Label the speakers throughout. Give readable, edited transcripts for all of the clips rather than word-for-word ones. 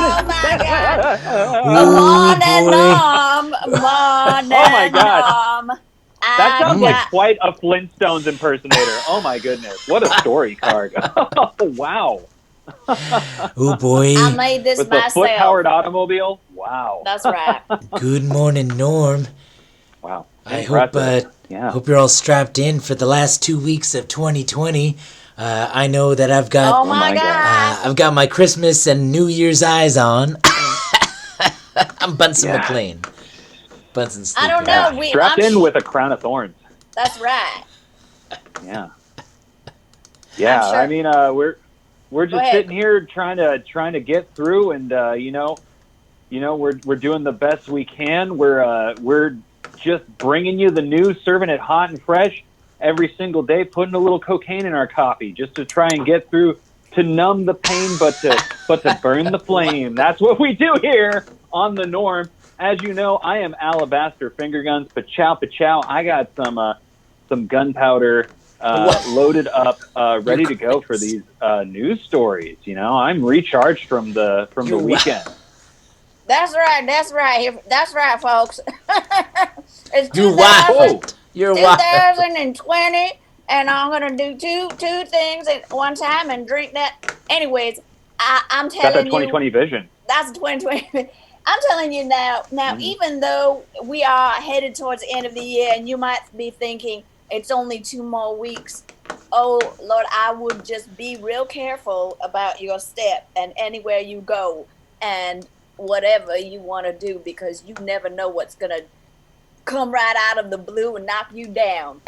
Speaker 1: Oh my God.
Speaker 2: Oh
Speaker 1: Morning
Speaker 2: boy.
Speaker 1: Norm.
Speaker 3: Oh my
Speaker 1: Morning
Speaker 3: gosh.
Speaker 1: Norm.
Speaker 3: That
Speaker 1: I
Speaker 3: sounds like
Speaker 1: got.
Speaker 3: quite a Flintstones impersonator. Oh my goodness. What a story card. Oh, wow.
Speaker 2: Oh
Speaker 1: I
Speaker 2: boy.
Speaker 1: made this
Speaker 3: With the foot
Speaker 1: myself.
Speaker 3: powered automobile? Wow.
Speaker 1: That's right.
Speaker 2: Good morning, Norm.
Speaker 3: Wow.
Speaker 2: I hope
Speaker 3: Impressive. Yeah.
Speaker 2: hope you're all strapped in for the last 2 weeks of 2020. I know that
Speaker 1: Oh
Speaker 3: Oh
Speaker 1: my
Speaker 3: my gosh.
Speaker 1: gosh.
Speaker 2: I've got my Christmas and New Year's eyes on. I'm Bunsen
Speaker 3: Yeah.
Speaker 2: McLean. Bunsen
Speaker 1: I don't
Speaker 2: Sleepyhead.
Speaker 1: know.
Speaker 3: Yeah. Strapped in with a crown of thorns.
Speaker 1: That's right.
Speaker 3: Yeah.
Speaker 1: I'm
Speaker 3: Yeah. I
Speaker 1: sure.
Speaker 3: mean, we're
Speaker 1: Go
Speaker 3: just
Speaker 1: ahead.
Speaker 3: sitting here trying to get through, and we're doing the best we can. We're just bringing you the news, serving it hot and fresh every single day, putting a little cocaine in our coffee just to try and get through, to numb the pain, but to burn the flame. That's what we do here on the Norm. As you know, I am Alabaster Finger Guns, pachow pachow. I got some gunpowder loaded up,
Speaker 2: You're
Speaker 3: ready to go for
Speaker 2: crazy.
Speaker 3: these news stories. I'm recharged from the
Speaker 2: You're wow.
Speaker 3: weekend.
Speaker 1: That's right. That's right. That's right, folks. It's
Speaker 2: You're
Speaker 1: 2000,
Speaker 3: Oh,
Speaker 2: wild. You're wild.
Speaker 1: 2020, and I'm gonna do two things at one time and drink that. Anyways, I'm
Speaker 3: got that
Speaker 1: telling you,
Speaker 3: 2020 vision.
Speaker 1: that's 2020. I'm telling you now. Now,
Speaker 3: Mm-hmm.
Speaker 1: even though we are headed towards the end of the year, and you might be thinking it's only 2 more weeks. Oh Lord, I would just be real careful about your step and anywhere you go and whatever you want to do, because you never know what's gonna come right out of the blue and knock you down.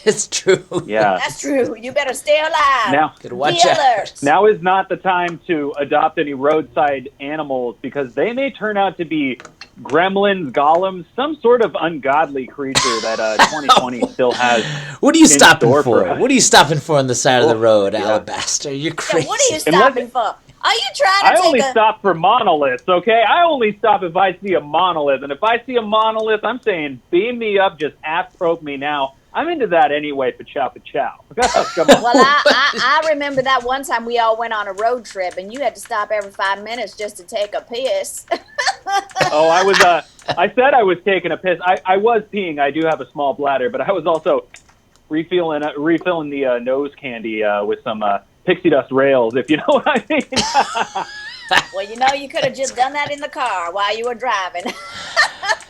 Speaker 2: It's true.
Speaker 3: Yeah.
Speaker 1: That's true. You better stay alive.
Speaker 3: Now,
Speaker 2: Gotta
Speaker 1: Be
Speaker 2: watch out.
Speaker 1: alert.
Speaker 3: now is not the time to adopt any roadside animals because they may turn out to be gremlins, golems, some sort of ungodly creature that 2020 still has
Speaker 2: What are you
Speaker 3: in
Speaker 2: stopping
Speaker 3: store for
Speaker 2: for?
Speaker 3: us.
Speaker 2: What are you stopping for on the side of the
Speaker 3: Oh,
Speaker 2: road,
Speaker 3: yeah.
Speaker 2: Alabaster? You're
Speaker 1: Yeah, what are
Speaker 2: crazy.
Speaker 1: you
Speaker 3: Unless
Speaker 1: stopping for? Are you trying
Speaker 3: I
Speaker 1: to take
Speaker 3: only
Speaker 1: a?
Speaker 3: stop for monoliths, okay? I only stop if I see a monolith. And if I see a monolith, I'm saying, beam me up, just ass probe me now. I'm into that anyway, pachow pachow. Come on.
Speaker 1: Well, I remember that one time we all went on a road trip and you had to stop every 5 minutes just to take a piss.
Speaker 3: Oh, I said I was taking a piss. I was peeing. I do have a small bladder, but I was also refilling the nose candy with some pixie dust rails, if you know what I mean.
Speaker 1: Well, you could have just done that in the car while you were driving.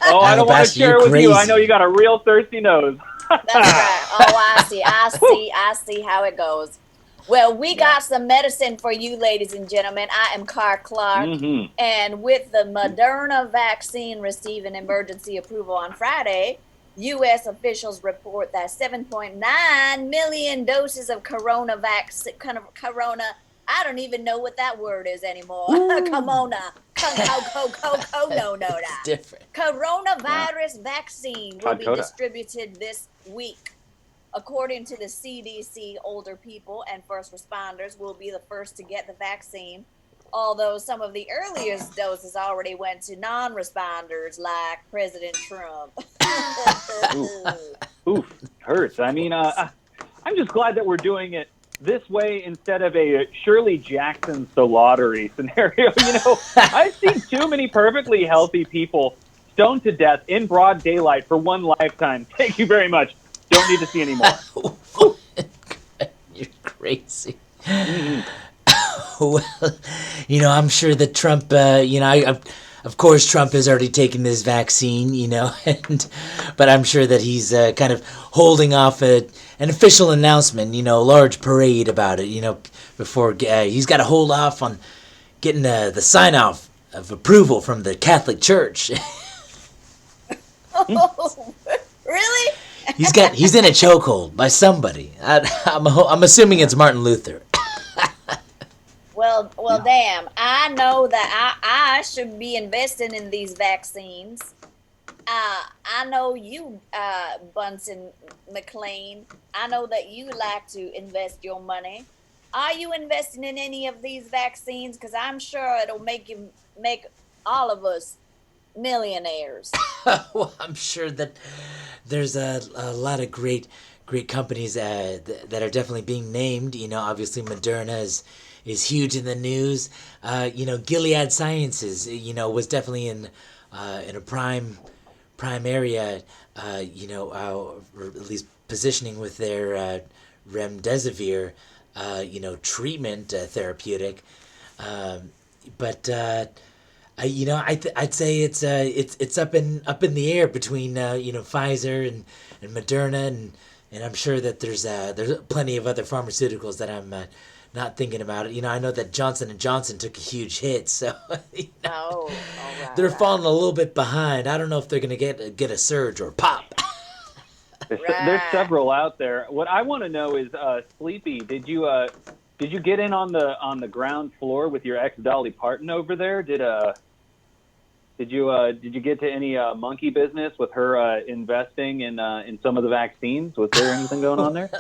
Speaker 3: Oh, I don't want to
Speaker 2: Alabaster, you're
Speaker 3: share with you. I know you
Speaker 2: crazy.
Speaker 3: got a real thirsty nose.
Speaker 1: That's right. Oh, I see. I
Speaker 3: Whew.
Speaker 1: see. I see how it goes. Well, we
Speaker 3: Yeah.
Speaker 1: got some medicine for you, ladies and gentlemen. I am Car Clark,
Speaker 3: Mm-hmm.
Speaker 1: and with the Moderna vaccine receiving emergency approval on Friday, U.S. officials report that 7.9 million doses of corona vaccine, kind of corona. I don't even know what that word is anymore.
Speaker 3: Ooh.
Speaker 1: Corona, no, no,
Speaker 2: It's different.
Speaker 3: Yeah.
Speaker 1: coronavirus vaccine will
Speaker 3: Todd
Speaker 1: be
Speaker 3: Coda.
Speaker 1: distributed this week. According to the CDC, older people and first responders will be the first to get the vaccine, although some of the earliest doses already went to non responders like President Trump.
Speaker 3: Oof. Oof. Hurts. I mean, I'm just glad that we're doing it this way instead of a Shirley Jackson lottery scenario. I've seen too many perfectly healthy people stoned to death in broad daylight for one lifetime. Thank you very much. Don't need to see any more. Whew.
Speaker 2: You're crazy.
Speaker 3: Mm-hmm.
Speaker 2: Well, I'm sure that Trump, of course, Trump has already taken this vaccine, but I'm sure that he's kind of holding off an official announcement, a large parade about it, before he's got to hold off on getting the sign off of approval from the Catholic Church.
Speaker 1: Oh, really?
Speaker 2: He's in a chokehold by somebody. I'm assuming it's Martin Luther.
Speaker 1: Well, damn. I know that I should be investing in these vaccines. I know you, Bunsen McLean. I know that you like to invest your money. Are you investing in any of these vaccines? Because I'm sure it'll make all of us millionaires.
Speaker 2: Well, I'm sure that there's a lot of great companies that are definitely being named. Obviously Moderna is is huge in the news. Gilead Sciences, was definitely in a prime area. Or at least positioning with their remdesivir, treatment therapeutic. But I'd say it's up in the air between Pfizer and Moderna, and I'm sure that there's plenty of other pharmaceuticals that I'm not thinking about. I know that Johnson & Johnson took a huge hit, so
Speaker 1: Oh, all right,
Speaker 2: they're
Speaker 1: right,
Speaker 2: falling a little bit behind. I don't know if they're gonna get a surge or pop.
Speaker 3: There's
Speaker 1: right.
Speaker 3: several out there. What I want to know is, Sleepy, did you get in on the ground floor with your ex Dolly Parton over there? Did you get to any monkey business with her investing in some of the vaccines? Was there anything going on there?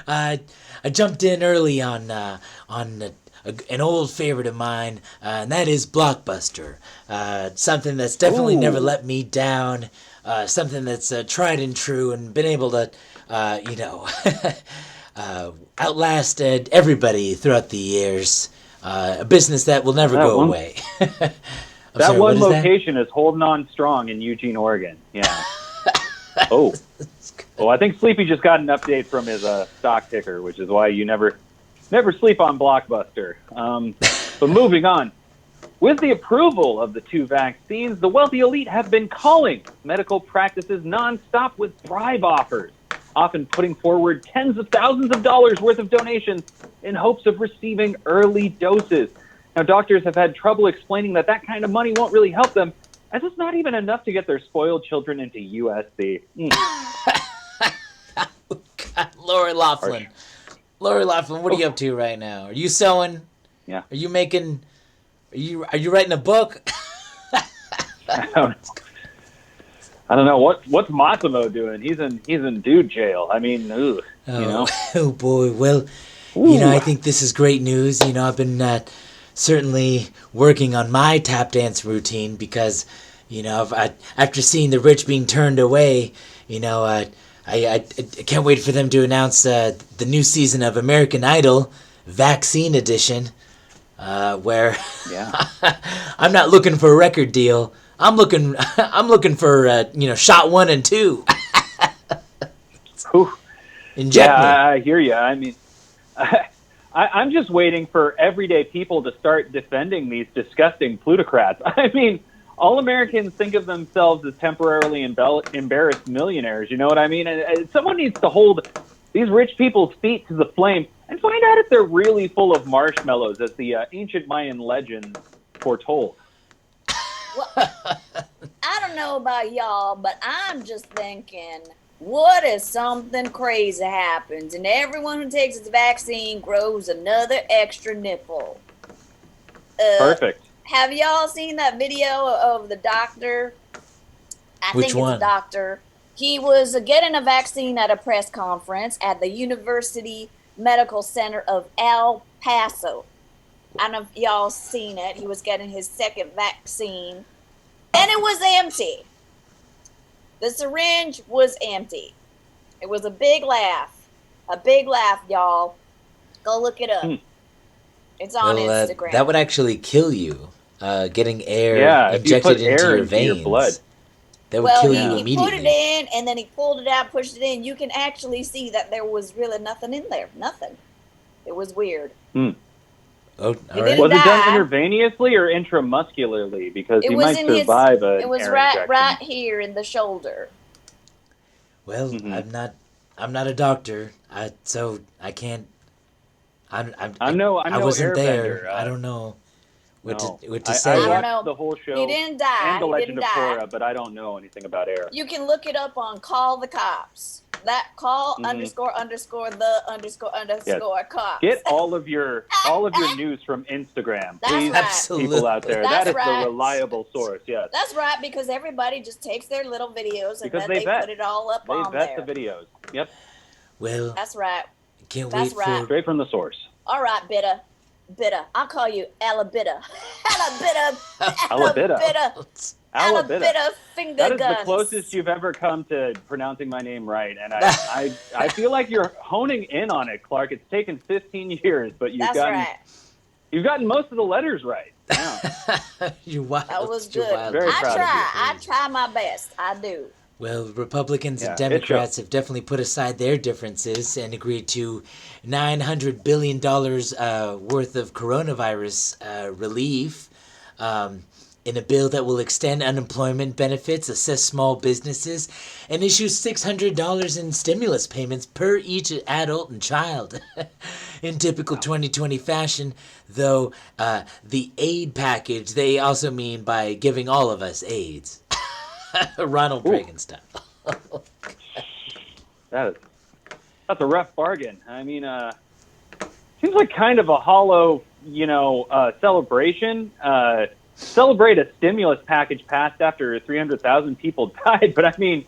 Speaker 2: I I jumped in early on an old favorite of mine, and that is Blockbuster. Something that's definitely never
Speaker 3: Ooh,
Speaker 2: let me down. Something that's tried and true and been able to, you know, outlasted everybody throughout the years. A business that will never
Speaker 3: that
Speaker 2: go
Speaker 3: one
Speaker 2: away. I'm
Speaker 3: that
Speaker 2: sorry, what
Speaker 3: one
Speaker 2: is that?
Speaker 3: location is holding on strong in Eugene, Oregon. Yeah. Oh, well, I think Sleepy just got an update from his stock ticker, which is why you never sleep on Blockbuster. But moving on, with the approval of the two vaccines, the wealthy elite have been calling medical practices nonstop with bribe offers, often putting forward tens of thousands of dollars worth of donations in hopes of receiving early doses. Now, doctors have had trouble explaining that kind of money won't really help them, as it's not even enough to get their spoiled children into USC.
Speaker 2: Lori
Speaker 3: Harsh.
Speaker 2: Laughlin. Lori Laughlin, what are
Speaker 3: Oh,
Speaker 2: you up to right now? Are you sewing?
Speaker 3: yeah.
Speaker 2: Are you making? Are you writing a book?
Speaker 3: I don't, I don't know what's Massimo doing. He's in dude jail. I mean, ugh, you
Speaker 2: Oh,
Speaker 3: know.
Speaker 2: oh boy. Well,
Speaker 3: Ooh,
Speaker 2: I think this is great news. I've been certainly working on my tap dance routine because, after seeing the rich being turned away, I can't wait for them to announce the new season of American Idol, Vaccine Edition, where
Speaker 3: yeah.
Speaker 2: I'm not looking for a record deal. I'm looking for shot one and two.
Speaker 3: Ooh, yeah.
Speaker 2: Inject me.
Speaker 3: I hear you. I mean, I'm just waiting for everyday people to start defending these disgusting plutocrats. I mean, all Americans think of themselves as temporarily embarrassed millionaires. You know what I mean? And someone needs to hold these rich people's feet to the flame and find out if they're really full of marshmallows, as the ancient Mayan legends foretold.
Speaker 1: Well, I don't know about y'all, but I'm just thinking, what if something crazy happens and everyone who takes its vaccine grows another extra nipple? Uh,
Speaker 3: Perfect.
Speaker 1: have y'all seen that video of the doctor? I
Speaker 2: Which
Speaker 1: think it's a
Speaker 2: one?
Speaker 1: doctor. He was getting a vaccine at a press conference at the University Medical Center of El Paso. I don't know if y'all seen it. He was getting his second vaccine, and it was empty. The syringe was empty. It was a big laugh. A big laugh, y'all. Go look it
Speaker 3: Hmm.
Speaker 1: up. It's on
Speaker 2: Well, that
Speaker 1: Instagram.
Speaker 2: would actually kill you. Getting air
Speaker 3: Yeah, if you
Speaker 2: injected
Speaker 3: put
Speaker 2: into
Speaker 3: air
Speaker 2: your
Speaker 3: into your blood.
Speaker 2: veins. That would
Speaker 1: Well,
Speaker 2: kill
Speaker 1: he,
Speaker 2: you
Speaker 3: Yeah.
Speaker 1: he put it
Speaker 2: immediately.
Speaker 1: in and then he pulled it out, pushed it in. You can actually see that there was really nothing in there. Nothing. It was weird.
Speaker 3: Hmm.
Speaker 2: Oh,
Speaker 1: He
Speaker 2: all right.
Speaker 1: didn't
Speaker 3: Was it done
Speaker 1: die.
Speaker 3: intravenously or intramuscularly? Because
Speaker 1: It
Speaker 3: you
Speaker 1: was
Speaker 3: might
Speaker 1: in his,
Speaker 3: survive
Speaker 1: it
Speaker 3: an
Speaker 1: was
Speaker 3: air
Speaker 1: right
Speaker 3: injection.
Speaker 1: here in the shoulder.
Speaker 2: Well,
Speaker 3: Hmm.
Speaker 2: I'm not a doctor. So I can't.
Speaker 3: I'm
Speaker 2: I
Speaker 3: no
Speaker 2: wasn't there.
Speaker 3: airbender.
Speaker 2: I don't know
Speaker 3: No,
Speaker 2: what to
Speaker 3: I
Speaker 1: I don't
Speaker 2: say.
Speaker 3: watched
Speaker 1: know.
Speaker 3: the whole
Speaker 1: He
Speaker 3: show
Speaker 1: didn't
Speaker 3: and
Speaker 1: die.
Speaker 3: the
Speaker 1: He
Speaker 3: Legend
Speaker 1: didn't
Speaker 3: of
Speaker 1: die.
Speaker 3: Korra, but I don't know anything about air.
Speaker 1: You can look it up on Call the Cops. That call
Speaker 3: Hmm.
Speaker 1: underscore the
Speaker 3: Yes,
Speaker 1: underscore
Speaker 3: get
Speaker 1: cops.
Speaker 3: all of your news from Instagram,
Speaker 1: That's
Speaker 3: please,
Speaker 1: right.
Speaker 3: people out
Speaker 2: Absolutely.
Speaker 3: there. That
Speaker 1: That's
Speaker 3: is the
Speaker 1: right.
Speaker 3: reliable source. Yes,
Speaker 1: That's right, because everybody just takes their little videos and
Speaker 3: because
Speaker 1: then they put it all up
Speaker 3: they
Speaker 1: on
Speaker 3: vet the
Speaker 1: there.
Speaker 3: videos. Yep,
Speaker 2: Well,
Speaker 1: That's right.
Speaker 2: can't
Speaker 1: That's
Speaker 2: wait
Speaker 1: right.
Speaker 2: for.
Speaker 3: straight from the source.
Speaker 1: All right, bitter. Bitter. I'll call you Alabita. Alabita.
Speaker 3: Alabita.
Speaker 1: Alabita.
Speaker 3: Alabita.
Speaker 1: Alabita finger
Speaker 3: That is the closest
Speaker 1: guns.
Speaker 3: you've ever come to pronouncing my name right, and I feel like you're honing in on it, Clark. It's taken 15 years, but
Speaker 1: That's right.
Speaker 3: you've gotten most of the letters right. Yeah,
Speaker 2: You're
Speaker 1: That
Speaker 2: wild.
Speaker 1: was
Speaker 2: You're
Speaker 1: good.
Speaker 2: wild.
Speaker 3: very
Speaker 2: You're
Speaker 1: I
Speaker 3: proud of
Speaker 2: crazy.
Speaker 3: you.
Speaker 1: try. I
Speaker 2: Crazy.
Speaker 1: try my best. I do.
Speaker 2: Well, Republicans and
Speaker 3: Yeah, it shows.
Speaker 2: Democrats have definitely put aside their differences and agreed to $900 billion worth of coronavirus relief um, in a bill that will extend unemployment benefits, assist small businesses, and issue $600 in stimulus payments per each adult and child. In typical 2020 fashion, though, the aid package they also mean by giving all of us AIDS. Ronald
Speaker 3: Ooh,
Speaker 2: Reagan style.
Speaker 3: that is that's a rough bargain. I mean, seems like kind of a hollow, celebration. Celebrate a stimulus package passed after 300,000 people died, but I mean,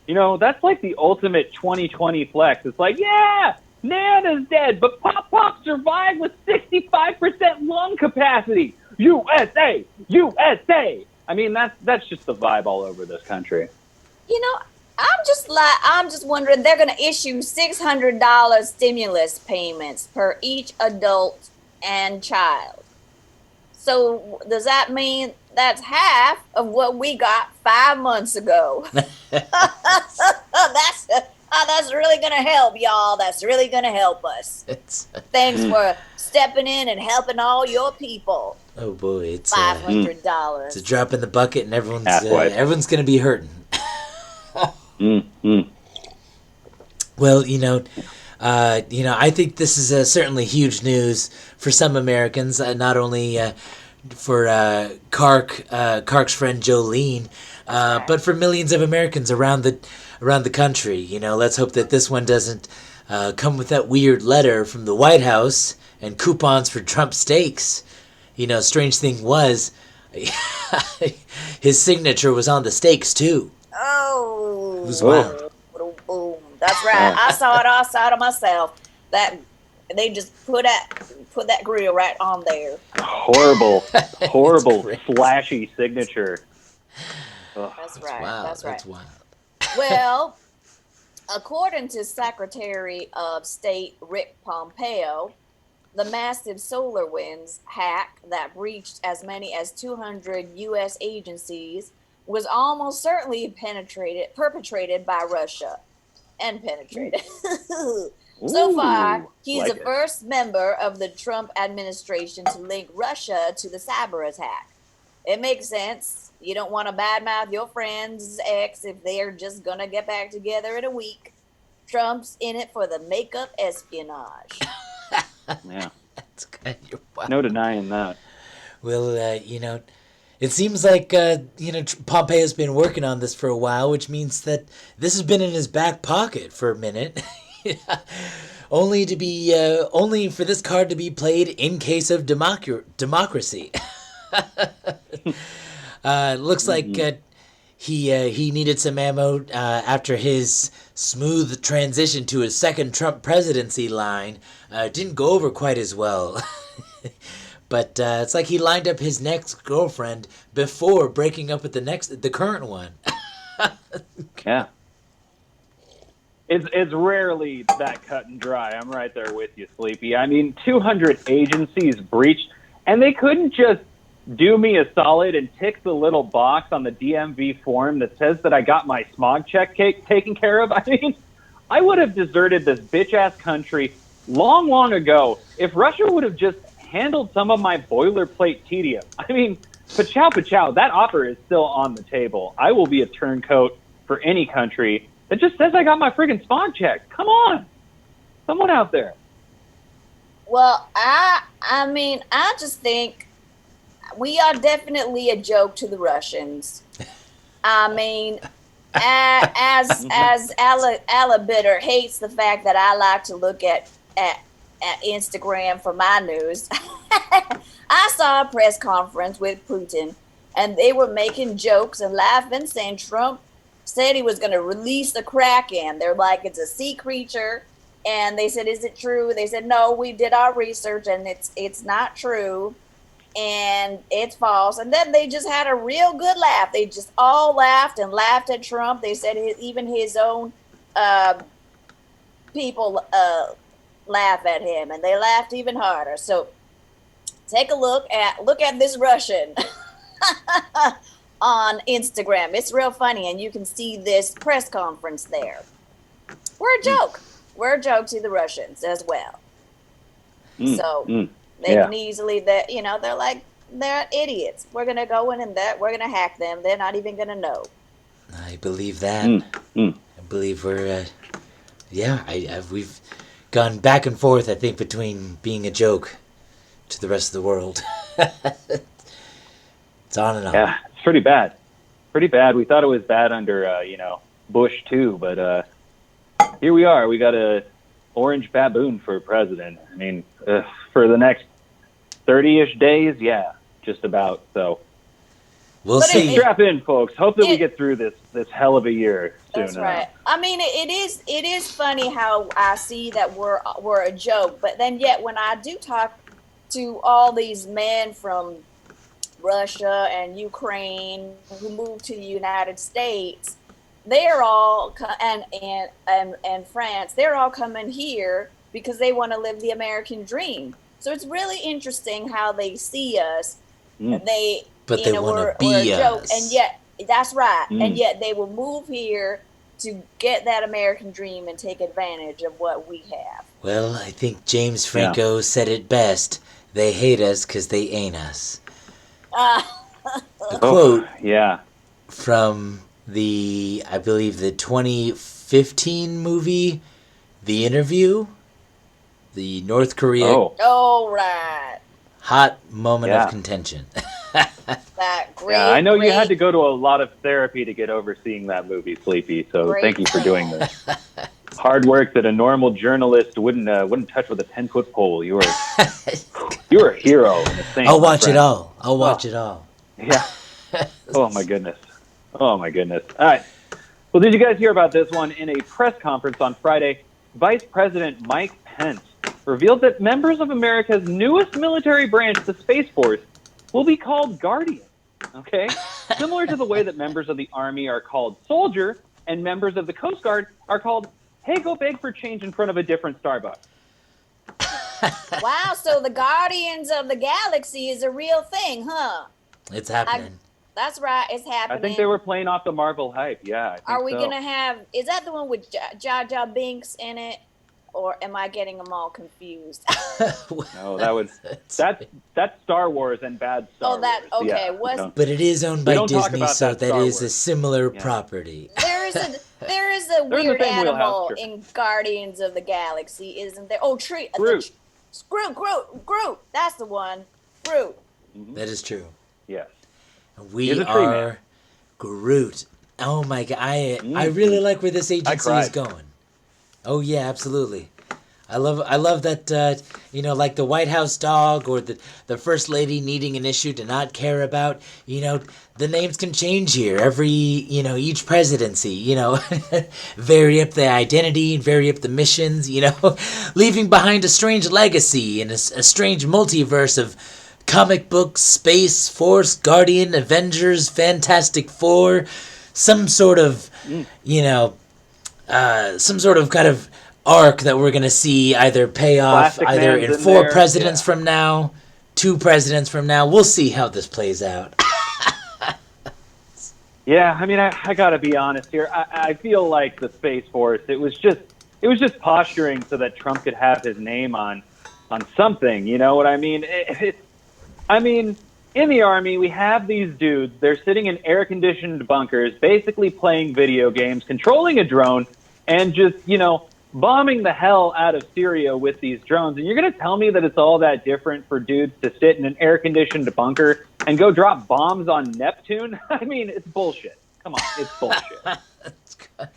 Speaker 3: that's like the ultimate 2020 flex. It's like, yeah, Nana's dead, but Pop Pop survived with 65% lung capacity. USA, USA. I mean, that's just the vibe all over this country.
Speaker 1: You know, I'm just wondering they're going to issue $600 stimulus payments per each adult and child. So does that mean that's half of what we got 5 months ago? That's really going to help y'all. That's really going to help us.
Speaker 2: It's
Speaker 1: Thanks for stepping in and helping all your people.
Speaker 2: oh boy,
Speaker 1: Five
Speaker 3: Mm,
Speaker 1: hundred
Speaker 2: it's a
Speaker 1: dollars.
Speaker 2: drop in the bucket, and
Speaker 3: halfway.
Speaker 2: everyone's gonna be hurting.
Speaker 3: Mm, mm.
Speaker 2: Well, I think this is certainly huge news for some Americans, not only for Kark's friend Jolene,
Speaker 1: Right.
Speaker 2: but for millions of Americans around the country. Let's hope that this one doesn't come with that weird letter from the White House and coupons for Trump steaks. Strange thing was, his signature was on the steaks too. It was
Speaker 3: Oh,
Speaker 2: wild.
Speaker 1: Boom. That's right.
Speaker 3: uh,
Speaker 1: I saw it outside of myself. That they just put that grill right on there.
Speaker 3: horrible,
Speaker 2: It's
Speaker 3: horrible,
Speaker 2: crazy.
Speaker 3: flashy signature. Ugh.
Speaker 1: That's
Speaker 2: It's
Speaker 1: right.
Speaker 2: wild.
Speaker 1: That's right.
Speaker 2: It's wild.
Speaker 1: Well, according to Secretary of State Rick Pompeo, the massive solar winds hack that breached as many as 200 U.S. agencies was almost certainly perpetrated by Russia and penetrated. So far,
Speaker 3: Ooh,
Speaker 1: he's the
Speaker 3: like it.
Speaker 1: first member of the Trump administration to link Russia to the cyber attack. It makes sense. You don't want to badmouth your friend's ex if they're just going to get back together in a week. Trump's in it for the makeup espionage.
Speaker 3: Yeah,
Speaker 2: It's kind of wild.
Speaker 3: no denying that.
Speaker 2: Well, it seems like Pompeo's been working on this for a while, which means that this has been in his back pocket for a minute. Only for this card to be played in case of democracy. Looks like
Speaker 3: Hmm.
Speaker 2: he needed some ammo after his smooth transition to his second Trump presidency line didn't go over quite as well. But it's like he lined up his next girlfriend before breaking up with the current one.
Speaker 3: Yeah, it's rarely that cut and dry. I'm right there with you, Sleepy. I mean, 200 agencies breached, and they couldn't just do me a solid and tick the little box on the DMV form that says that I got my smog check taken care of. I mean, I would have deserted this bitch ass country long, long ago if Russia would have just handled some of my boilerplate tedium. I mean, pachow, pachow, that offer is still on the table. I will be a turncoat for any country that just says I got my friggin' smog check. Come on, someone out there.
Speaker 1: Well, I just think we are definitely a joke to the Russians. I mean, as Alla Bitter hates the fact that I like to look at Instagram for my news. I saw a press conference with Putin, and they were making jokes and laughing, saying Trump said he was going to release the Kraken. They're like, it's a sea creature, and they said, "Is it true?" They said, "No, we did our research, and it's not true." and it's false. And then they just had a real good laugh. They just all laughed and laughed at Trump. They said even his own uh, people laugh at him, and they laughed even harder. So take a look at this Russian on Instagram. It's real funny, and you can see this press conference there. We're a joke. We're a joke to the Russians as well. So they
Speaker 3: Yeah.
Speaker 1: can easily that they're idiots. We're gonna go in and that we're gonna hack them. They're not even gonna know.
Speaker 2: I believe that. I believe we're, we've gone back and forth, I think, between being a joke to the rest of the world. It's on and on.
Speaker 3: Yeah, it's pretty bad. Pretty bad. We thought it was bad under, Bush too, but here we are. We got a orange baboon for president. I mean, for the next 30-ish days, yeah, just about. So
Speaker 2: We'll
Speaker 1: But
Speaker 2: see.
Speaker 3: strap in, folks. Hope that we get through this hell of a year soon.
Speaker 1: That's right. I mean, it is funny how I see that we're a joke, but then yet when I do talk to all these men from Russia and Ukraine who moved to the United States, they're all and France, they're all coming here because they want to live the American dream. So it's really interesting how they see us. They
Speaker 2: But they want to
Speaker 1: we're a
Speaker 2: be
Speaker 1: joke,
Speaker 2: us.
Speaker 1: and yet that's right, and yet they will move here to get that American dream and take advantage of what we have.
Speaker 2: Well, I think James Franco said it best. They hate us because they ain't us. The quote
Speaker 3: Yeah.
Speaker 2: from I believe, the 2015 movie, The Interview, the North Korea
Speaker 1: Oh, right.
Speaker 2: hot moment
Speaker 3: Yeah.
Speaker 2: of contention.
Speaker 1: That great.
Speaker 3: Yeah, I know you had to
Speaker 1: great-
Speaker 3: go to a lot of therapy to get over seeing that movie, Sleepy. So
Speaker 1: Great.
Speaker 3: thank you for doing this. Hard work that a normal journalist wouldn't touch with a 10-foot pole. You were a hero in the same.
Speaker 2: I'll watch it all. I'll watch it all.
Speaker 3: Yeah. Oh my goodness. Oh my goodness. All right. Well, did you guys hear about this one? In a press conference on Friday, Vice President Mike Pence revealed that members of America's newest military branch, the Space Force, will be called Guardians. Okay? Similar to the way that members of the Army are called Soldier and members of the Coast Guard are called Hey, go beg for change in front of a different Starbucks.
Speaker 1: Wow, so the Guardians of the Galaxy is a real thing, huh?
Speaker 2: It's happening.
Speaker 1: That's right, it's happening.
Speaker 3: I think they were playing off the Marvel hype. Yeah, I think
Speaker 1: Are we
Speaker 3: so.
Speaker 1: gonna have? Is that the one with Jar Jar Binks in it, or am I getting them all confused?
Speaker 3: No, that's Star Wars and bad Star
Speaker 1: that-
Speaker 3: Wars.
Speaker 1: okay,
Speaker 3: Yeah,
Speaker 1: what's-
Speaker 3: no.
Speaker 2: But it is owned by
Speaker 3: don't talk
Speaker 2: Disney,
Speaker 3: about
Speaker 2: so
Speaker 3: that
Speaker 2: that
Speaker 3: Star
Speaker 2: is a
Speaker 3: Wars.
Speaker 2: similar
Speaker 3: Yeah.
Speaker 2: property.
Speaker 1: there is a
Speaker 3: There's a
Speaker 1: weird
Speaker 3: thing,
Speaker 1: animal
Speaker 3: Wheelhouse, sure.
Speaker 1: in Guardians of the Galaxy, isn't there? Oh, tree.
Speaker 3: Groot.
Speaker 1: Groot. That's the one. Groot.
Speaker 2: That is true.
Speaker 3: Yes.
Speaker 2: We
Speaker 3: He's a tree man.
Speaker 2: are Groot. Oh my god, I really like where this agency is
Speaker 3: cried.
Speaker 2: going. Oh yeah, absolutely. I love that like the White House dog or the first lady needing an issue to not care about. The names can change here every each presidency. Vary up the identity, vary up the missions. Leaving behind a strange legacy and a strange multiverse of comic books, Space Force, Guardian, Avengers, Fantastic Four, some sort of some sort of kind of arc that we're gonna see either pay off
Speaker 3: Plastic
Speaker 2: either
Speaker 3: Man's
Speaker 2: in
Speaker 3: in
Speaker 2: 4
Speaker 3: there,
Speaker 2: presidents
Speaker 3: yeah.
Speaker 2: from now, 2 presidents from now. We'll see how this plays out.
Speaker 3: Yeah, I mean, I gotta be honest here. I feel like the Space Force, it was just posturing so that Trump could have his name on something. You know what I mean? I mean, in the Army, we have these dudes. They're sitting in air-conditioned bunkers, basically playing video games, controlling a drone, and just bombing the hell out of Syria with these drones. And you're going to tell me that it's all that different for dudes to sit in an air-conditioned bunker and go drop bombs on Neptune? I mean, it's bullshit. Come on, it's bullshit.
Speaker 2: That's good.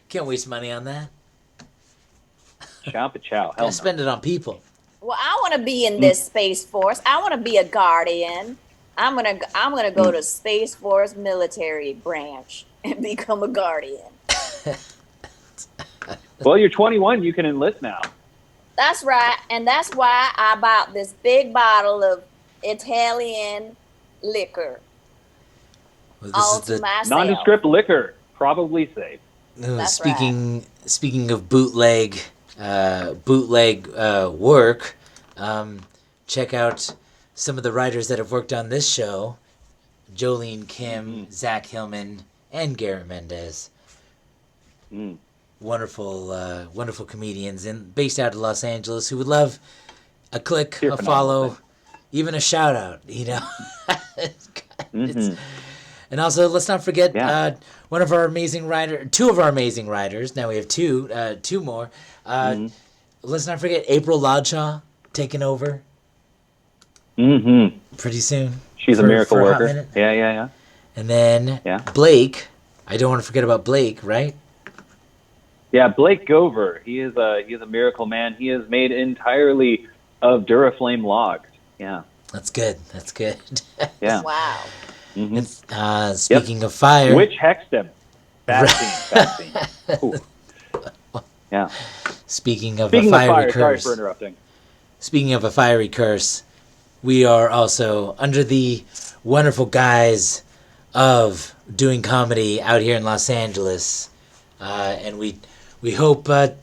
Speaker 2: Can't waste money on that.
Speaker 3: Chow. Hell
Speaker 2: Gotta
Speaker 3: no.
Speaker 2: spend it on people.
Speaker 1: Well, I want to be in this Space Force. I want to be a Guardian. I'm gonna go to Space Force military branch and become a Guardian.
Speaker 3: Well, you're 21. You can enlist now.
Speaker 1: That's right, and that's why I bought this big bottle of Italian liquor,
Speaker 2: Well, this
Speaker 1: all
Speaker 2: is
Speaker 1: to
Speaker 2: the
Speaker 1: myself.
Speaker 3: Nondescript liquor, probably safe.
Speaker 1: That's right.
Speaker 2: speaking of bootleg work. Um, check out some of the writers that have worked on this show: Jolene Kim,
Speaker 3: Mm-hmm.
Speaker 2: Zach Hillman, and Garrett Mendez.
Speaker 3: Mm.
Speaker 2: Wonderful comedians, and based out of Los Angeles, who would love a click,
Speaker 3: You're
Speaker 2: a
Speaker 3: phenomenal
Speaker 2: follow,
Speaker 3: thing.
Speaker 2: even a shout out. It's,
Speaker 3: Mm-hmm.
Speaker 2: and also let's not forget
Speaker 3: Yeah.
Speaker 2: two of our amazing writers. Now we have two more. Uh,
Speaker 3: Mm-hmm.
Speaker 2: let's not forget April Lodshaw taking over
Speaker 3: Mm-hmm.
Speaker 2: pretty soon
Speaker 3: She's a miracle
Speaker 2: for a hot
Speaker 3: worker.
Speaker 2: minute,
Speaker 3: Yeah, yeah, yeah.
Speaker 2: and then
Speaker 3: Yeah.
Speaker 2: Blake. I don't want to forget about Blake, right?
Speaker 3: Yeah, Blake Gover. He's a miracle man. He is made entirely of Duraflame logs. Yeah.
Speaker 2: That's good. That's good.
Speaker 3: Yeah.
Speaker 1: Wow.
Speaker 3: Mm-hmm.
Speaker 2: And
Speaker 3: Yep.
Speaker 2: speaking of fire,
Speaker 3: Which hexed him? Bad scene. Bad scene. Ooh. Yeah.
Speaker 2: speaking of a
Speaker 3: Speaking of
Speaker 2: fiery
Speaker 3: fire, sorry
Speaker 2: curse,
Speaker 3: for interrupting.
Speaker 2: speaking of a fiery curse, we are also under the wonderful guise of doing comedy out here in Los Angeles, and we hope that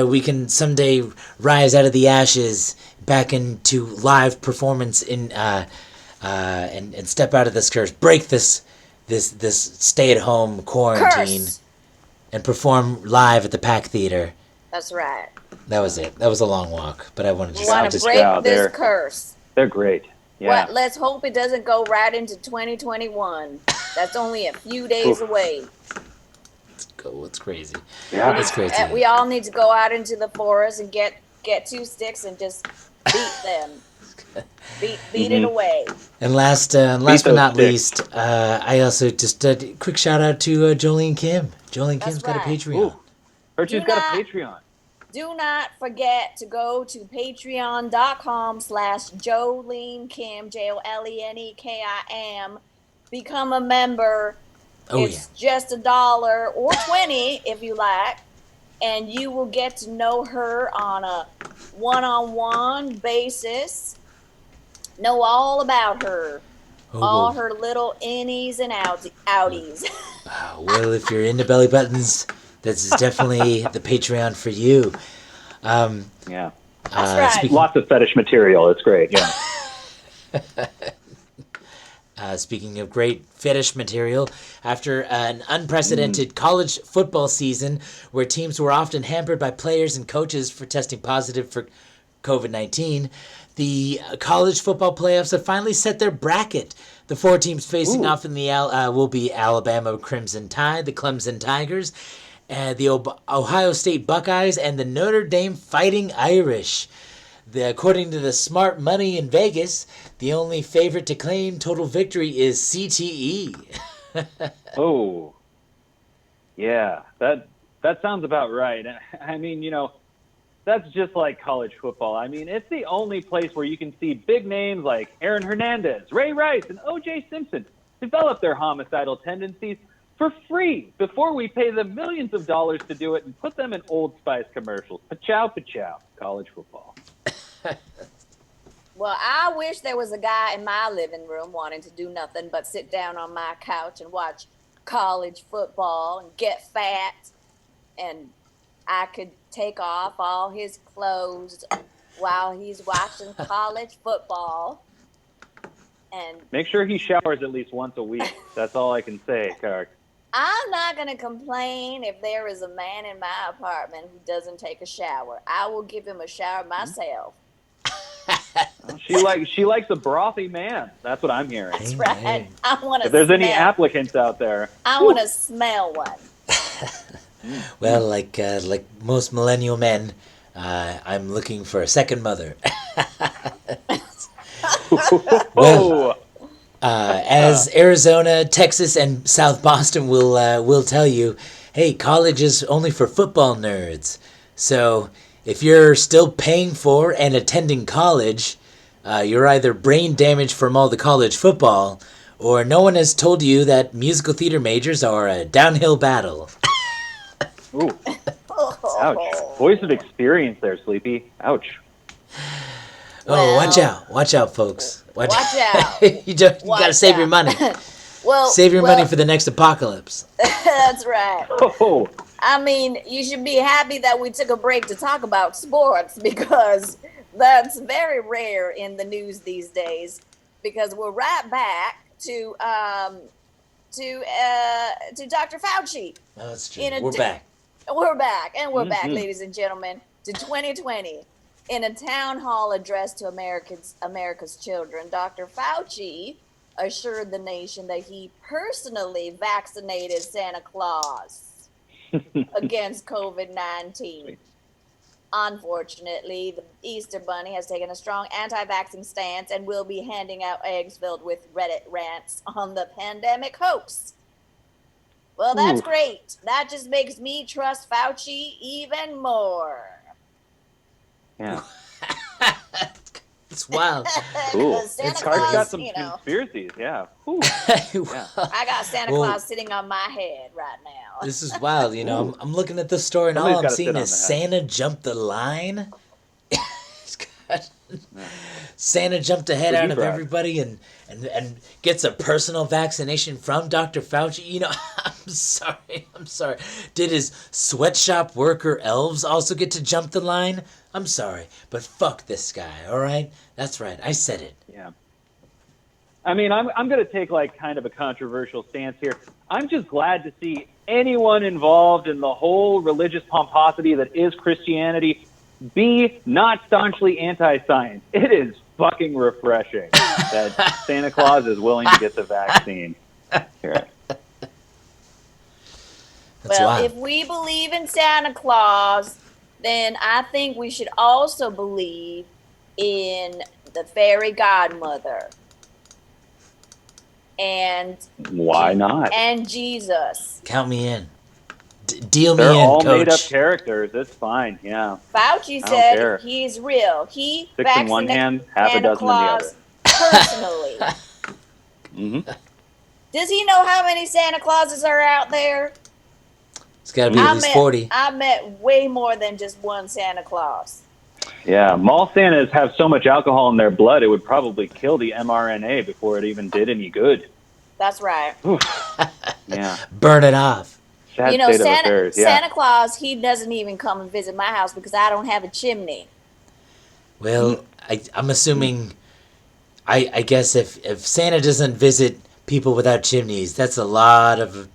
Speaker 2: we can someday rise out of the ashes back into live performance and step out of this curse, break this stay at home quarantine,
Speaker 1: Curse.
Speaker 2: and perform live at the Pack Theater.
Speaker 1: That's right.
Speaker 2: That was it. That was a long walk, but I wanted to
Speaker 1: We
Speaker 2: say
Speaker 1: want to
Speaker 2: just
Speaker 1: break
Speaker 3: Yeah,
Speaker 1: this
Speaker 3: they're
Speaker 1: curse.
Speaker 3: they're great.
Speaker 1: Well,
Speaker 3: Yeah.
Speaker 1: let's hope it doesn't go right into 2021. That's only a few days
Speaker 3: Oof.
Speaker 1: away.
Speaker 2: go. It's crazy.
Speaker 3: Yeah.
Speaker 2: It's crazy.
Speaker 1: We all need to go out into the forest and get two sticks and just beat them. Beat it
Speaker 3: Mhm.
Speaker 1: away.
Speaker 2: And last but
Speaker 3: those
Speaker 2: not
Speaker 3: sticks.
Speaker 2: least, I also just quick shout out to Jolene Kim. Jolene
Speaker 1: That's
Speaker 2: Kim's got a
Speaker 1: right.
Speaker 2: Patreon.
Speaker 3: Ooh. Heard
Speaker 1: Do
Speaker 3: she's got a
Speaker 1: not
Speaker 3: Patreon.
Speaker 1: do not forget to go to patreon.com/Jolene Kim, JoleneKim. Become a member.
Speaker 2: Oh yeah.
Speaker 1: It's just $1 or 20 if you like, and you will get to know her on a one-on-one basis. Know all about her,
Speaker 2: Oh
Speaker 1: all
Speaker 2: well.
Speaker 1: her little innies and outies.
Speaker 2: Well, if you're into belly buttons, this is definitely the Patreon for you.
Speaker 3: Yeah.
Speaker 1: That's right.
Speaker 2: Speaking
Speaker 3: Lots of fetish material. It's great. Yeah.
Speaker 2: Speaking of great fetish material, after an
Speaker 3: Mm.
Speaker 2: unprecedented college football season where teams were often hampered by players and coaches for testing positive for COVID-19, the college football playoffs have finally set their bracket. The four teams facing
Speaker 3: Ooh.
Speaker 2: off in the will be Alabama Crimson Tide, the Clemson Tigers, the Ohio State Buckeyes, and the Notre Dame Fighting Irish. According to the smart money in Vegas, the only favorite to claim total victory is CTE.
Speaker 3: Oh. Yeah. That sounds about right. I mean, that's just like college football. I mean, it's the only place where you can see big names like Aaron Hernandez, Ray Rice, and O.J. Simpson develop their homicidal tendencies for free before we pay them millions of dollars to do it and put them in Old Spice commercials. Pachow, pachow. College football.
Speaker 1: Well, I wish there was a guy in my living room wanting to do nothing but sit down on my couch and watch college football and get fat, and I could take off all his clothes while he's watching college football. And
Speaker 3: Make sure he showers at least once a week. That's all I can say, Kark.
Speaker 1: I'm not going to complain if there is a man in my apartment who doesn't take a shower. I will give him a shower myself.
Speaker 3: She likes a brothy man. That's what I'm hearing.
Speaker 1: That's right. I want to
Speaker 3: If there's any
Speaker 1: smell.
Speaker 3: applicants out there,
Speaker 1: I want to smell one.
Speaker 2: Well, like most millennial men, I'm looking for a second mother.
Speaker 3: oh,
Speaker 2: As Arizona, Texas, and South Boston will tell you, hey, college is only for football nerds. So if you're still paying for and attending college, you're either brain damaged from all the college football, or no one has told you that musical theater majors are a downhill battle.
Speaker 3: ooh, ouch. Voice of experience there, Sleepy. Ouch.
Speaker 2: Oh, watch
Speaker 1: Well,
Speaker 2: out! Watch out, folks!
Speaker 1: watch out.
Speaker 2: You gotta
Speaker 1: Watch
Speaker 2: save your
Speaker 1: out.
Speaker 2: money.
Speaker 1: Well,
Speaker 2: Save your money
Speaker 1: well,
Speaker 2: for the next apocalypse.
Speaker 1: that's right.
Speaker 3: Oh,
Speaker 1: I mean, you should be happy that we took a break to talk about sports because that's very rare in the news these days. Because we're right back to Dr. Fauci.
Speaker 2: Oh, that's true.
Speaker 1: In a
Speaker 2: We're back.
Speaker 1: we're back,
Speaker 3: hmm
Speaker 1: ladies and gentlemen, to 2020. In a town hall address to America's children, Dr. Fauci assured the nation that he personally vaccinated Santa Claus against COVID 19. Unfortunately, the Easter Bunny has taken a strong anti vaccine stance and will be handing out eggs filled with Reddit rants on the pandemic hoax. Well, that's
Speaker 3: Ooh,
Speaker 1: great. That just makes me trust Fauci even more.
Speaker 3: yeah,
Speaker 2: It's wild.
Speaker 3: cool.
Speaker 1: Because
Speaker 2: It's
Speaker 1: Santa
Speaker 3: Clark's got
Speaker 2: crazy.
Speaker 1: Claus,
Speaker 3: some conspiracies. Yeah. Whew. Yeah.
Speaker 1: I got Santa
Speaker 2: Well,
Speaker 1: Claus sitting on my head right now.
Speaker 2: this is wild. I'm,
Speaker 3: Ooh.
Speaker 2: I'm looking at the story and all
Speaker 3: Somebody's
Speaker 2: I'm
Speaker 3: got to sit
Speaker 2: seeing
Speaker 3: on
Speaker 2: is
Speaker 3: the head.
Speaker 2: Santa jumped the line. He's got-
Speaker 3: Yeah.
Speaker 2: Santa jumped ahead
Speaker 3: Pretty
Speaker 2: out of
Speaker 3: proud.
Speaker 2: everybody and gets a personal vaccination from Dr. Fauci. I'm sorry. I'm sorry. Did his sweatshop worker elves also get to jump the line? I'm sorry, but fuck this guy, all right? That's right. I said it.
Speaker 3: Yeah. I mean, I'm going to take like kind of a controversial stance here. I'm just glad to see anyone involved in the whole religious pomposity that is Christianity be not staunchly anti-science. It is fucking refreshing that Santa Claus is willing to get the vaccine. Here.
Speaker 2: That's
Speaker 1: Well,
Speaker 2: wild.
Speaker 1: if we believe in Santa Claus, then I think we should also believe in the fairy godmother and
Speaker 3: Why not?
Speaker 1: and Jesus.
Speaker 2: Count me in. Deal
Speaker 3: They're
Speaker 2: me in,
Speaker 3: all made up
Speaker 2: coach.
Speaker 3: characters. It's fine. Yeah.
Speaker 1: Fauci
Speaker 3: I don't
Speaker 1: said
Speaker 3: care.
Speaker 1: he's real. He
Speaker 3: Six in one
Speaker 1: vaccinated
Speaker 3: hand, half a
Speaker 1: Santa
Speaker 3: dozen in the other.
Speaker 1: Claus personally.
Speaker 3: hmm
Speaker 1: Does he know how many Santa Clauses are out there?
Speaker 2: It's got to be at least 40.
Speaker 1: I met way more than just one Santa Claus.
Speaker 3: Yeah, mall Santas have so much alcohol in their blood, it would probably kill the mRNA before it even did any good.
Speaker 1: That's right.
Speaker 3: Yeah,
Speaker 2: Burn it off.
Speaker 3: sad
Speaker 1: You know,
Speaker 3: state of affairs. Yeah,
Speaker 1: Santa Claus, he doesn't even come and visit my house because I don't have a chimney.
Speaker 2: Well, I'm assuming. I guess if Santa doesn't visit people without chimneys, that's a lot of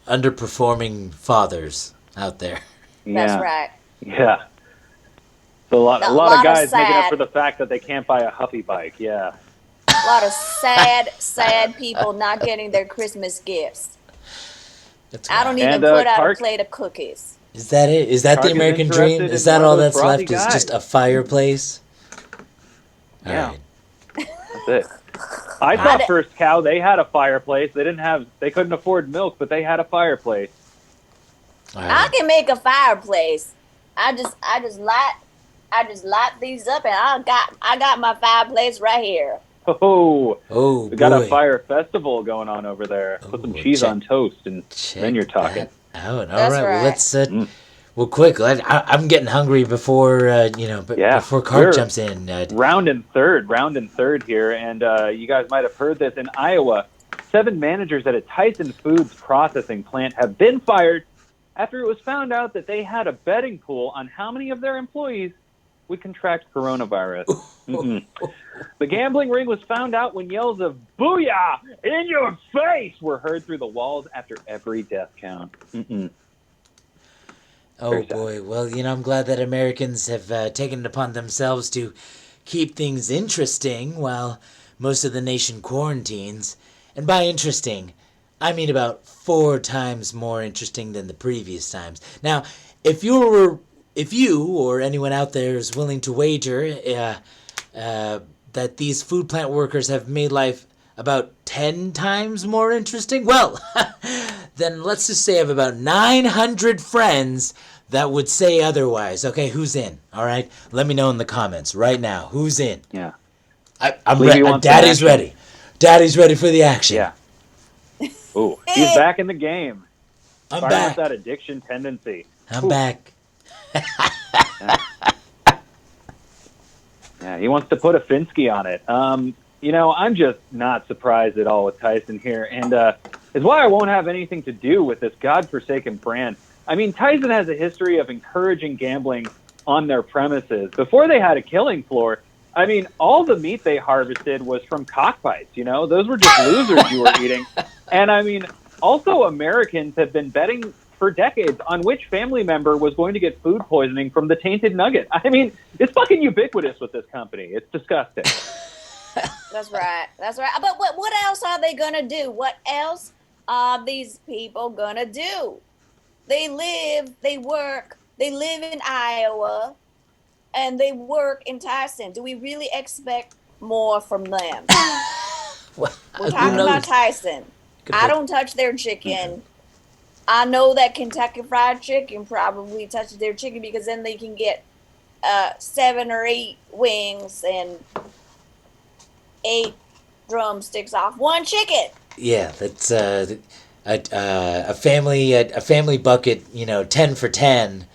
Speaker 2: underperforming fathers out there.
Speaker 1: That's
Speaker 3: yeah,
Speaker 1: right.
Speaker 3: yeah. So a
Speaker 1: A
Speaker 3: lot
Speaker 1: lot
Speaker 3: of
Speaker 1: of
Speaker 3: guys making up
Speaker 1: sad-
Speaker 3: for the fact that they can't buy a Huffy bike. Yeah,
Speaker 1: A lot of sad people not getting their Christmas gifts.
Speaker 2: That's
Speaker 1: I don't
Speaker 2: wild.
Speaker 1: even
Speaker 3: And,
Speaker 1: put out a
Speaker 3: Clark-
Speaker 1: plate of cookies.
Speaker 2: Is that it? Is that the
Speaker 3: Clark is
Speaker 2: American dream?
Speaker 3: interested
Speaker 2: Is
Speaker 3: in
Speaker 2: that
Speaker 3: one of
Speaker 2: all
Speaker 3: those
Speaker 2: that's
Speaker 3: frothy
Speaker 2: left? Is
Speaker 3: guys.
Speaker 2: just a fireplace?
Speaker 3: Yeah.
Speaker 2: All right.
Speaker 3: that's it. I saw First Cow. They had a fireplace. They couldn't afford milk, but they had a fireplace.
Speaker 2: All
Speaker 1: I
Speaker 2: right.
Speaker 1: can make a fireplace. I just light these up, and I got my fireplace right here.
Speaker 3: Oh,
Speaker 2: Oh
Speaker 3: we got
Speaker 2: boy.
Speaker 3: a fire festival going on over there. Put some
Speaker 2: Oh,
Speaker 3: cheese
Speaker 2: check-
Speaker 3: on toast, and
Speaker 2: Check
Speaker 3: then you're talking.
Speaker 2: that out. All
Speaker 1: That's
Speaker 2: right. Well,
Speaker 1: right.
Speaker 2: let's.
Speaker 3: Mm.
Speaker 2: Well, quick. I'm getting hungry before
Speaker 3: Yeah,
Speaker 2: before Clark
Speaker 3: we're-
Speaker 2: jumps in.
Speaker 3: round and third here, and you guys might have heard this in Iowa. 7 managers at a Tyson Foods processing plant have been fired after it was found out that they had a betting pool on how many of their employees would contract coronavirus. Mm-mm. The gambling ring was found out when yells of "Booyah! In your face!" were heard through the walls after every death count. Mm-mm.
Speaker 2: Oh
Speaker 3: Very sad.
Speaker 2: boy. Well, I'm glad that Americans have taken it upon themselves to keep things interesting while most of the nation quarantines. And by interesting, I mean about 4 times more interesting than the previous times. Now, if you or anyone out there is willing to wager that these food plant workers have made life about 10 times more interesting, well, then let's just say I have about 900 friends that would say otherwise. Okay, who's in? All right, let me know in the comments right now. Who's in?
Speaker 3: Yeah.
Speaker 2: I'm
Speaker 3: Sleepy
Speaker 2: ready.
Speaker 3: wants some
Speaker 2: Daddy's
Speaker 3: action.
Speaker 2: ready. Daddy's ready for the action.
Speaker 3: Yeah. Ooh, he's back in the game.
Speaker 2: I'm
Speaker 3: Firing
Speaker 2: back.
Speaker 3: up that addiction tendency.
Speaker 2: I'm
Speaker 3: Ooh.
Speaker 2: back.
Speaker 3: Yeah, he wants to put a Finsky on it. I'm just not surprised at all with Tyson here, and is why I won't have anything to do with this godforsaken brand. I mean, Tyson has a history of encouraging gambling on their premises. Before they had a killing floor, I mean, all the meat they harvested was from cockfights. Those were just losers you were eating. And I mean, also Americans have been betting for decades on which family member was going to get food poisoning from the tainted nugget. I mean, it's fucking ubiquitous with this company. It's disgusting.
Speaker 1: That's right. That's right. But what else are they gonna do? What else are these people gonna do? They work, they live in Iowa, and they work in Tyson. Do we really expect more from them?
Speaker 2: Well,
Speaker 1: We're
Speaker 2: who
Speaker 1: talking
Speaker 2: knows?
Speaker 1: about Tyson.
Speaker 2: Good
Speaker 1: I
Speaker 2: point.
Speaker 1: don't touch their chicken. I know that Kentucky Fried Chicken probably touches their chicken because then they can get 7 or 8 wings and 8 drumsticks off one chicken.
Speaker 2: Yeah, that's a family bucket. 10 for 10.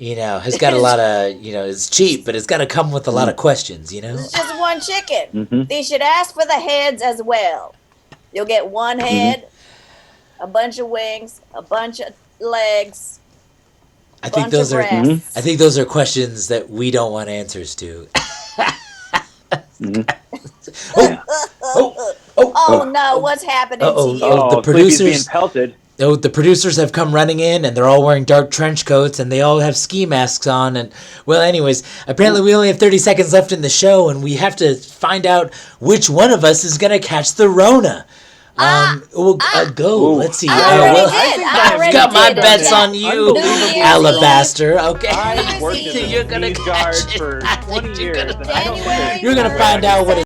Speaker 2: Has got a lot of. It's cheap, but it's got to come with a lot of questions.
Speaker 1: It's just one chicken.
Speaker 3: Mm-hmm.
Speaker 1: They should ask for the heads as well. You'll get one head, a bunch of wings, a bunch of legs,
Speaker 2: I think
Speaker 1: bunch
Speaker 2: those
Speaker 1: of
Speaker 2: are.
Speaker 1: breasts.
Speaker 2: I think those are questions that we don't want answers to.
Speaker 1: Oh no, what's happening to you?
Speaker 2: The
Speaker 3: Sleepy's being
Speaker 2: producers.
Speaker 3: pelted.
Speaker 2: Oh, the producers have come running in, and they're all wearing dark trench coats, and they all have ski masks on. And well, anyways, apparently we only have 30 seconds left in the show, and we have to find out which one of us is gonna catch the Rona. We'll go.
Speaker 3: Ooh.
Speaker 2: Let's see.
Speaker 1: I already
Speaker 2: well,
Speaker 1: did.
Speaker 2: I've got my
Speaker 1: did.
Speaker 2: bets
Speaker 1: Yeah.
Speaker 2: on you,
Speaker 3: Unbelievable.
Speaker 2: Alabaster. Okay.
Speaker 3: I've worked
Speaker 1: You're
Speaker 3: in the
Speaker 2: gonna
Speaker 3: cheese
Speaker 2: catch
Speaker 3: yard
Speaker 2: it.
Speaker 3: for
Speaker 2: I think
Speaker 3: 20
Speaker 2: you're
Speaker 3: years,
Speaker 2: gonna
Speaker 3: and I don't
Speaker 1: January
Speaker 3: think
Speaker 2: You're gonna
Speaker 3: there's
Speaker 2: find out what a